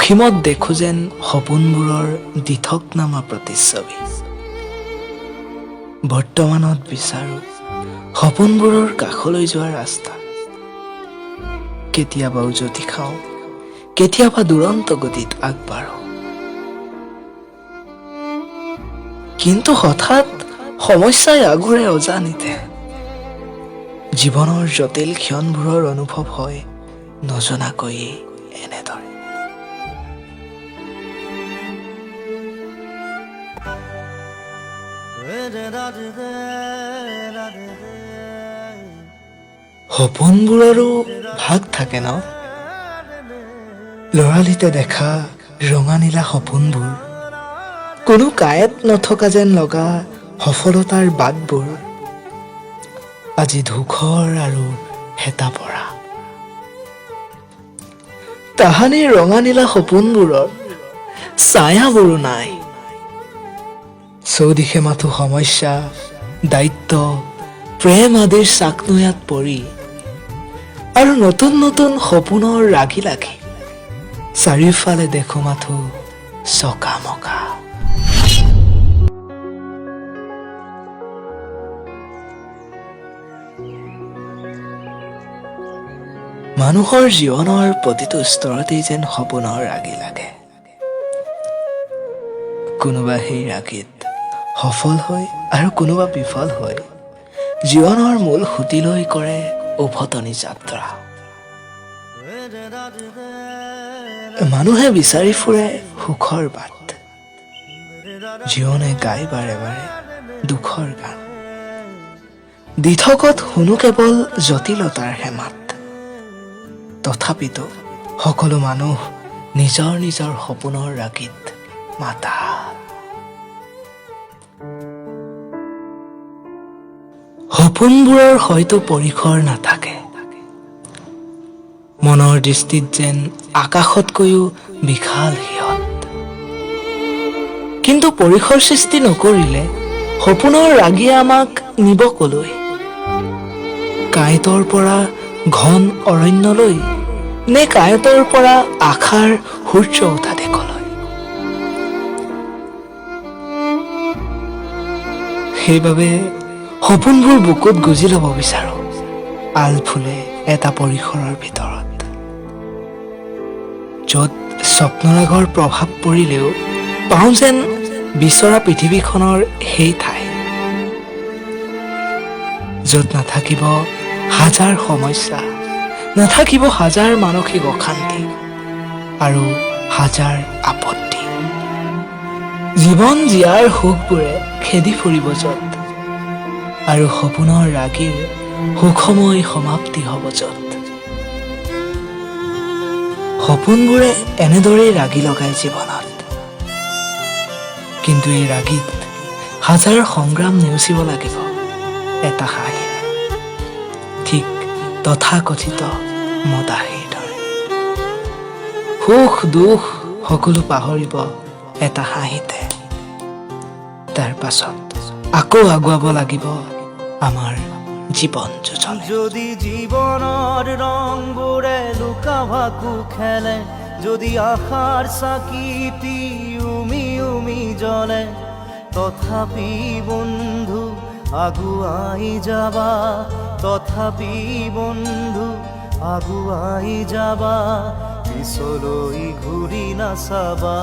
অসীমত দেখো যেন সপোনবোৰৰ দিঠক নামা প্ৰতিচ্ছবি। বৰ্তমানত বিচাৰো সপোনবোৰৰ কাষলৈ যোৱা ৰাস্তা। কেতিয়াবা উজতি খাওঁ, কেতিয়াবা দুৰন্ত গতিত আগবাঢ়ো। কিন্তু হঠাৎ সমস্যাই আগুৰে অজানিতে। জীৱনৰ জটিল ক্ষণবোৰৰ অনুভৱ হয় নজনাকৈয়ে এনেদৰে। সপোনবোৰৰো ভাগ থাকে ন? লৰালিতে দেখা ৰঙা নীলা সপোনবোৰ, কোনো কাঁইট নথকা যেন লগা সফলতাৰ বাটবোৰ, আজি ধূসৰ আৰু হেতা পৰা। তাহানি ৰঙা নীলা সপোনবোৰৰ ছায়াবোৰো নাই। চৌদিশে মাথো সমস্যা, দায়িত্ব, প্ৰেম আদিৰ চাকনৈয়াত পৰি, আৰু নতুন নতুন সপোনৰ ৰাগি লাগি চাৰিওফালে দেখো মাথো চকা মকা। মানুহৰ জীৱনৰ প্ৰতিটো স্তৰতেই যেন সপোনৰ ৰাগি লাগে। কোনোবা সেই ৰাগিত সফল হয় আৰু কোনোবা বিফল হয় জীৱনৰ মূল সুঁতিলৈ কৰে উভতনি যাত্ৰা। মানুহে বিচাৰি ফুৰে সুখৰ বাট, জীৱনে গাই বাৰে বাৰে দুখৰ গান। দিঠকত শুনো কেৱল জটিলতাৰ হেমাত। তথাপিতো সকলো মানুহ নিজৰ নিজৰ সপোনৰ ৰাগিত মাতা। সপোনবোৰৰ হয়তো পৰিসৰ নাথাকে, মনৰ দৃষ্টিত যেন আকাশতকৈও বিশাল সিহঁত। কিন্তু পৰিসৰ সৃষ্টি নকৰিলে সপোনৰ ৰাগিয়ে আমাক নিব কলৈ? কাঁইটৰ পৰা ঘন অৰণ্যলৈ, নে কাঁইটৰ পৰা আশাৰ সূৰ্য উঠা দেশলৈ? সেইবাবে সপোনবোৰ বুকুত গুজি ল'ব বিচাৰো আল ফুলে এটা পৰিসৰৰ ভিতৰত, য'ত স্বপ্নৰাগৰ প্ৰভাৱ পৰিলেও পাওঁ যেন বিচৰা পৃথিৱীখনৰ সেই ঠাই, য'ত নাথাকিব হাজাৰ সমস্যা, নাথাকিব হাজাৰ মানসিক অশান্তি আৰু হাজাৰ আপত্তি। জীৱন জীয়াৰ সুখবোৰে খেদি ফুৰিব য'ত, আৰু সপোনৰ ৰাগিৰ সুখময় সমাপ্তি হ'ব য'ত। সপোনবোৰে এনেদৰেই ৰাগি লগায় জীৱনত, কিন্তু এই ৰাগিত হাজাৰ সংগ্ৰাম নেওচিব লাগিব এটা হাঁহি, ঠিক তথাকথিত মদাহীৰ দৰে। সুখ দুখ সকলো পাহৰিব এটা হাঁহিতে। তাৰ পাছত আকৌ আগুৱাব লাগিব আমাৰ জীৱন যোজনে। যদি জীৱনৰ ৰংবোৰে লুকা ভাকু খেলে, যদি আশাৰ চাকিটি উমি উমি জ্বলে, তথাপি বন্ধু আগুৱাই যাবা, তথাপি বন্ধু আগুৱাই যাবা, পিছলৈ ঘূৰি নাচাবা।